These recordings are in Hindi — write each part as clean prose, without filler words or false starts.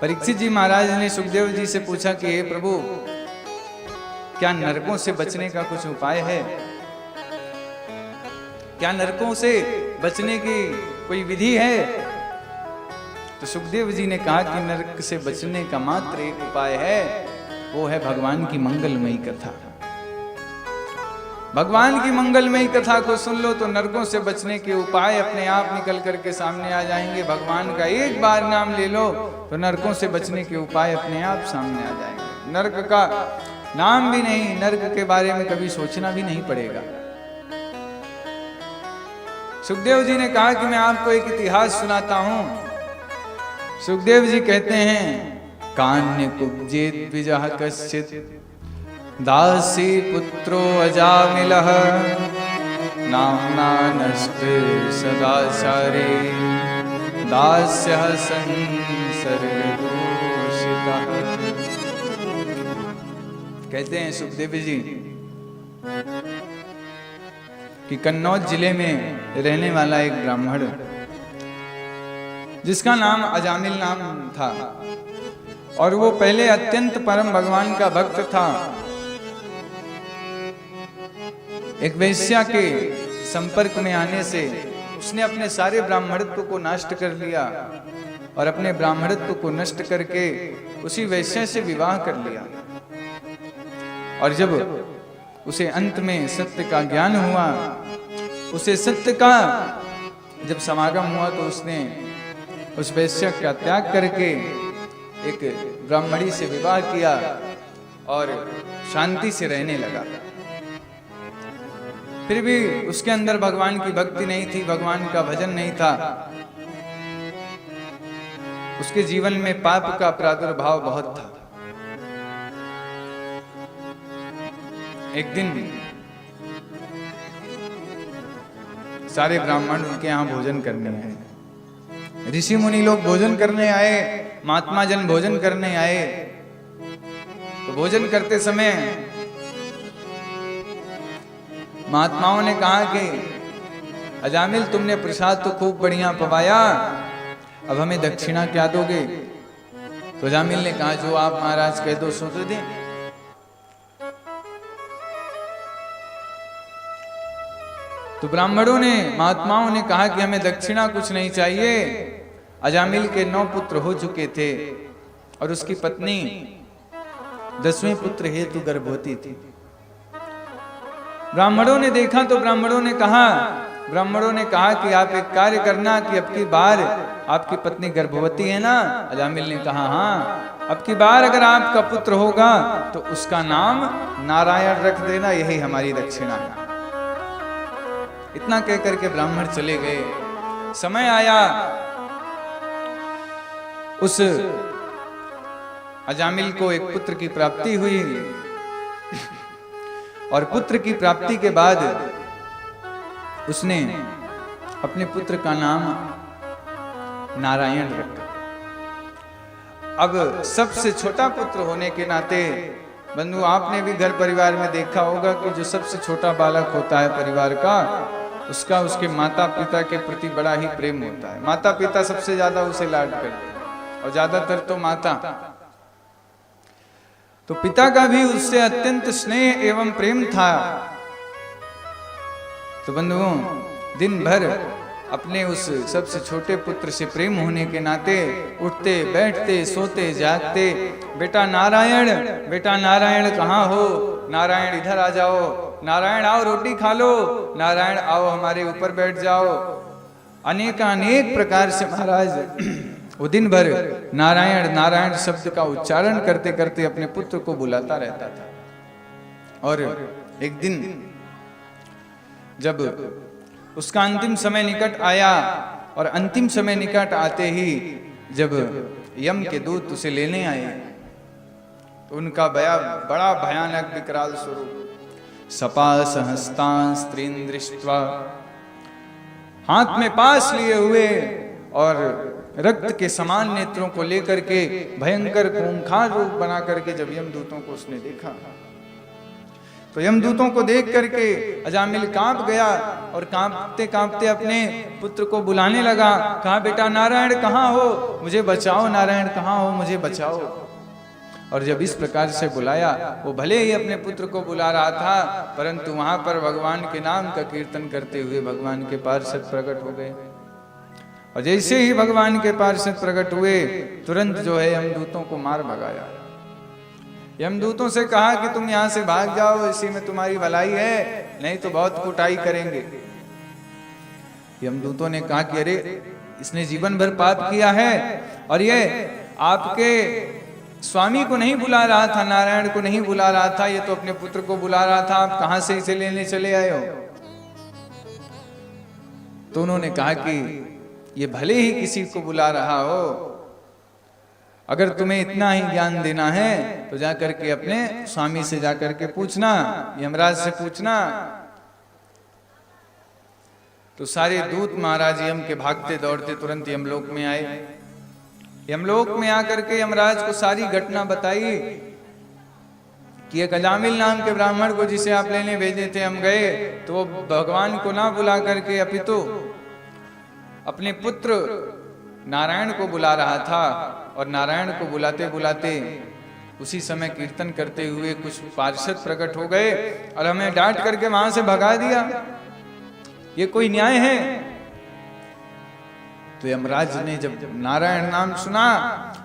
परीक्षित जी महाराज ने सुखदेव जी से पूछा कि हे प्रभु, क्या नरकों से बचने का कुछ उपाय है? क्या नरकों से बचने की कोई विधि है? तो सुखदेव जी ने कहा कि नरक से बचने का मात्र एक उपाय है, वो है भगवान की मंगलमयी कथा। भगवान की मंगलमयी कथा को सुन लो तो नरकों से बचने के उपाय अपने आप निकल करके सामने आ जाएंगे। भगवान का एक बार नाम ले लो तो नरकों से बचने के उपाय अपने आप सामने आ जाएंगे। नरक का नाम भी नहीं, नरक के बारे में कभी सोचना भी नहीं पड़ेगा। सुखदेव जी ने कहा कि मैं आपको एक इतिहास सुनाता हूं। सुखदेव जी कहते हैं, कान्य कुब्जेत द्विजः कश्चित् दासी पुत्रो अजामिलः नाम्ना नष्टे सदाचारे दास्यः संसर्गदूषितः। कहते हैं सुखदेव जी कि कन्नौज जिले में रहने वाला एक ब्राह्मण जिसका नाम अजामिल नाम था और वो पहले अत्यंत परम भगवान का भक्त था। एक वेश्या के संपर्क में आने से उसने अपने सारे ब्राह्मणत्व को नष्ट कर लिया और अपने ब्राह्मणत्व को नष्ट करके उसी वेश्या से विवाह कर लिया। और जब उसे अंत में सत्य का ज्ञान हुआ, उसे सत्य का जब समागम हुआ तो उसने उस वेश्या का त्याग करके एक ब्राह्मणी से विवाह किया और शांति से रहने लगा। फिर भी उसके अंदर भगवान की भक्ति नहीं थी, भगवान का भजन नहीं था। उसके जीवन में पाप का प्रादुर्भाव बहुत था। एक दिन सारे ब्राह्मण उनके यहां भोजन करने आए, ऋषि मुनि लोग भोजन करने आए, महात्मा जन भोजन करने आए। तो भोजन करते समय महात्माओं ने कहा कि अजामिल, तुमने प्रसाद तो खूब बढ़िया पवाया, अब हमें दक्षिणा क्या दोगे? तो अजामिल ने कहा, जो आप महाराज कह दो सो तो दें। तो ब्राह्मणों ने, महात्माओं ने कहा कि हमें दक्षिणा कुछ नहीं चाहिए। अजामिल के 9 पुत्र हो चुके थे और उसकी पत्नी 10वें पुत्र हेतु गर्भवती थी। ब्राह्मणों ने देखा तो ब्राह्मणों ने कहा कि आप एक कार्य करना कि अब की बार आपकी पत्नी गर्भवती है ना? अजामिल ने कहा हाँ, अब की बार अगर आपका पुत्र होगा तो उसका नाम नारायण रख देना, यही हमारी दक्षिणा है। इतना कहकर के ब्राह्मण चले गए। समय आया, उस अजामिल को एक पुत्र की प्राप्ति हुई और पुत्र की प्राप्ति के बाद उसने अपने पुत्र का नाम नारायण रखा। अब सबसे छोटा पुत्र होने के नाते, बंधु आपने भी घर परिवार में देखा होगा कि जो सबसे छोटा बालक होता है परिवार का, उसका उसके माता पिता के प्रति बड़ा ही प्रेम होता है। माता पिता सबसे ज्यादा उसे लाड करते हैं और ज्यादातर तो माता। तो पिता का भी उससे अत्यंत स्नेह एवं प्रेम था। तो बंधुओं, दिन भर अपने उस सबसे छोटे पुत्र से प्रेम होने के नाते उठते बैठते सोते जागते, बेटा नारायण कहाँ हो? नारायण इधर आ जाओ, नारायण आओ रोटी खा लो, नारायण आओ हमारे ऊपर बैठ जाओ। अनेक प्रकार से महाराज वो दिन भर नारायण शब्द का उच्चारण करते करते अपने पुत्र को बुलाता रहता था। और एक दिन जब उसका अंतिम समय निकट आया और अंतिम समय निकट आते ही जब यम के दूत उसे लेने आए तो उनका बड़ा भयानक विकराल स्वरूप, सपास हस्तां स्त्रीं दृष्ट्वा, हाथ में पास लिए हुए और रक्त के समान नेत्रों को लेकर के भयंकर खूंखार रूप बना करके जब यमदूतों को उसने देखा, तो यमदूतों को देख करके अजामिल कांप गया और कांपते कांपते अपने पुत्र को बुलाने लगा। कहा, बेटा नारायण कहाँ हो, मुझे बचाओ, नारायण कहाँ हो, मुझे बचाओ। और जब इस प्रकार से बुलाया, वो भले ही अपने पुत्र को बुला रहा था, परंतु वहां पर भगवान के नाम का कीर्तन करते हुए भगवान के पार्षद प्रकट हो गए। और जैसे ही भगवान के पार्षद प्रकट हुए, तुरंत जो है यमदूतों को मार भगाया। यमदूतों से कहा कि तुम यहां से भाग जाओ, इसी में तुम्हारी भलाई है, नहीं तो बहुत कुटाई करेंगे। यमदूतों ने कहा कि अरे, इसने जीवन भर पाप किया है और ये आपके स्वामी को नहीं बुला रहा था, नारायण को नहीं बुला रहा था, ये तो अपने पुत्र को बुला रहा था, आप कहां से इसे लेने चले आए हो। तो उन्होंने कहा कि ये भले ही किसी को बुला रहा हो, अगर तुम्हें इतना ही ज्ञान देना है तो जाकर के अपने स्वामी से जाकर के पूछना, यमराज से पूछना। तो सारे दूत महाराज यम के भागते दौड़ते तुरंत यमलोक में आए। यमलोक में आकर के यमराज को सारी घटना बताई कि एक अजामिल नाम के ब्राह्मण को जिसे आप लेने भेजे थे, हम गए तो वो भगवान को ना बुला करके अपितु अपने पुत्र नारायण को बुला रहा था। और नारायण को बुलाते बुलाते उसी समय कीर्तन करते हुए कुछ पार्षद प्रकट हो गए और हमें डांट करके वहां से भगा दिया। ये कोई न्याय है? तो यमराज ने जब नारायण नाम सुना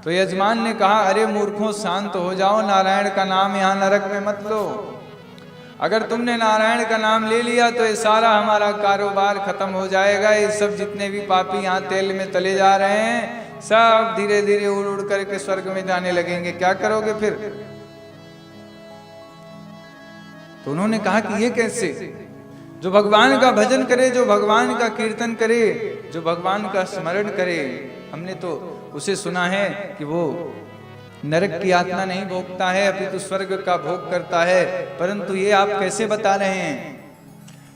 तो यजमान ने कहा, अरे मूर्खों, शांत हो जाओ, नारायण का नाम यहाँ नरक में मत लो। अगर तुमने नारायण का नाम ले लिया तो ये सारा हमारा कारोबार खत्म हो जाएगा। ये सब जितने भी पापी यहाँ तेल में तले जा रहे हैं, सब धीरे धीरे उड़ उड़ करके स्वर्ग में जाने लगेंगे, क्या करोगे फिर? तो उन्होंने कहा कि ये कैसे? जो भगवान का भजन करे, जो भगवान का कीर्तन करे, जो भगवान का स्मरण करे, हमने तो उसे सुना है कि वो नरक की यातना नहीं भोगता है, अपितु स्वर्ग का भोग करता है। परंतु ये आप कैसे बता रहे हैं?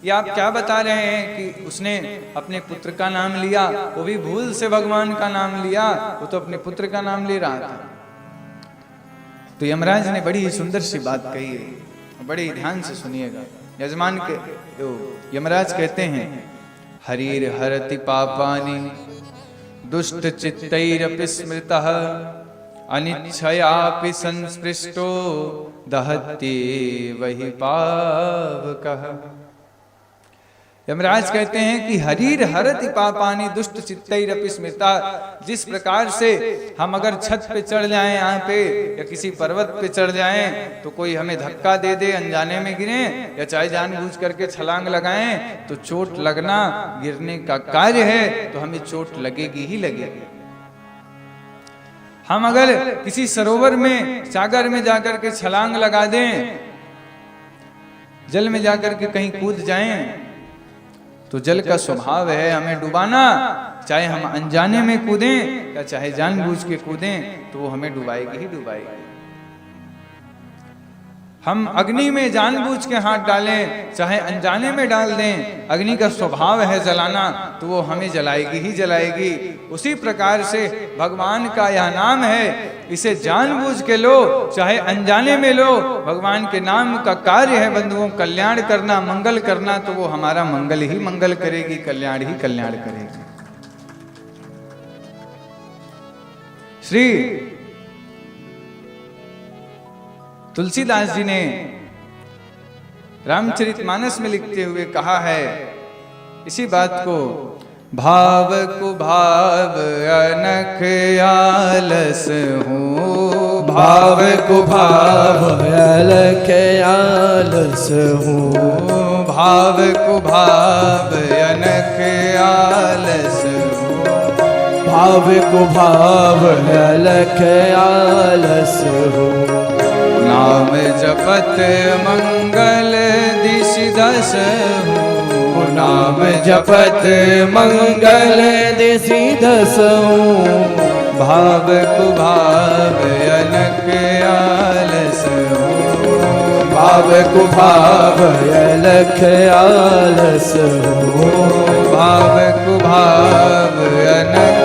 ये आप क्या बता रहे हैं कि उसने अपने पुत्र का नाम लिया, वो भी भूल से भगवान का नाम लिया, वो तो अपने पुत्र का नाम ले रहा था। तो यमराज ने बड़ी ही सुंदर सी बात कही है, बड़े ध्यान से सुनिएगा। यजमान के यमराज कहते हैं, हरिर हरति पापानि दुष्ट चित्तैरपि स्मृतः अनिच्छयापि संस्पृष्टो दहति वही पावकः। यमराज कहते हैं कि हरीर हरति पापानि दुष्ट चित्तैरपि स्मृता। जिस प्रकार से हम अगर छत पे चढ़ जाएं, यहाँ पे या किसी पर्वत पे चढ़ जाएं, तो कोई हमें धक्का दे दे, अनजाने में गिरे, या चाहे जानबूझ करके छलांग लगाएं तो चोट लगना गिरने का कार्य है, तो हमें चोट लगेगी ही लगेगी। हम अगर किसी सरोवर में, सागर में जाकर के छलांग लगा दें, जल में जाकर के कहीं कूद जाएं, तो जल का स्वभाव है हमें डुबाना। चाहे हम अनजाने में कूदें या चाहे जानबूझ के कूदें, तो वो हमें डुबाएगी ही डुबाएगी। हम अग्नि में जानबूझ के हाथ डालें, चाहे अनजाने में डाल दें, अग्नि का स्वभाव है जलाना, तो वो हमें जलाएगी ही जलाएगी। उसी प्रकार से भगवान का यह नाम है, इसे जानबूझ के लो चाहे अनजाने में लो, भगवान के नाम का कार्य है बंधुओं कल्याण करना, मंगल करना, तो वो हमारा मंगल ही मंगल करेगी, कल्याण ही कल्याण करेगी। श्री तुलसीदास जी ने रामचरितमानस में लिखते हुए कहा है इसी बात को, भाव को भाव अनख आलस हूँ, भाव को भाव अलख आलस हूँ, भाव को भाव अनख आलस हूँ, भाव को भाव अलख आलस हूँ। नाम जपत मंगल दिशि दस हूँ, नाम जपत मंगल दिशि दस हूँ, भाव को भाव अनख आलस हूँ, भाव को भाव अलख आलस हूँ, भाव को भाव अनख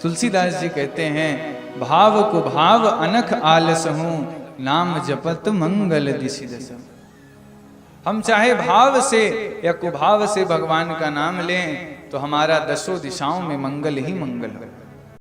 तुलसीदास जी कहते हैं भाव को भाव अनख आलस हूं, नाम जपत मंगल दिशि दस। हम चाहे भाव से या कुभाव से भगवान का नाम लें तो हमारा दसों दिशाओं में मंगल ही मंगल हो।